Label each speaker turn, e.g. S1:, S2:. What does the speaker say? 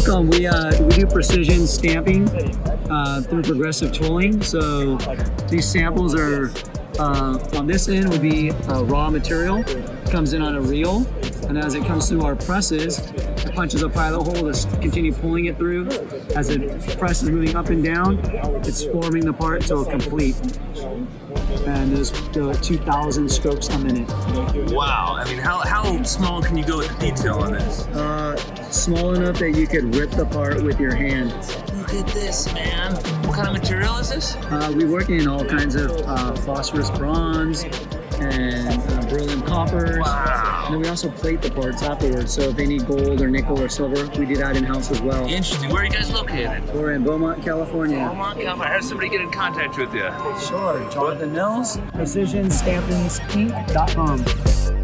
S1: welcome. We do precision stamping through progressive tooling. So these samples are on this end would be raw material, comes in on a reel, and as it comes through our presses, it punches a pilot hole to continue pulling it through. As the press is moving up and down, it's forming the part till complete. And there's 2,000 strokes a minute.
S2: Wow, I mean, how small can you go with the detail on this?
S1: Small enough that you could rip the part with your hand.
S2: Look at this, man. What kind of material is this?
S1: We work in all kinds of phosphorus bronze and beryllium coppers.
S2: Wow.
S1: And then we also plate the parts afterwards. So if they need gold or nickel or silver, we do that in-house as well.
S2: Interesting. Where are you guys located?
S1: We're in Beaumont, California.
S2: Beaumont, California. How does somebody get in contact with you?
S1: Sure. Jonathan Mills, PrecisionStampingsInc.com.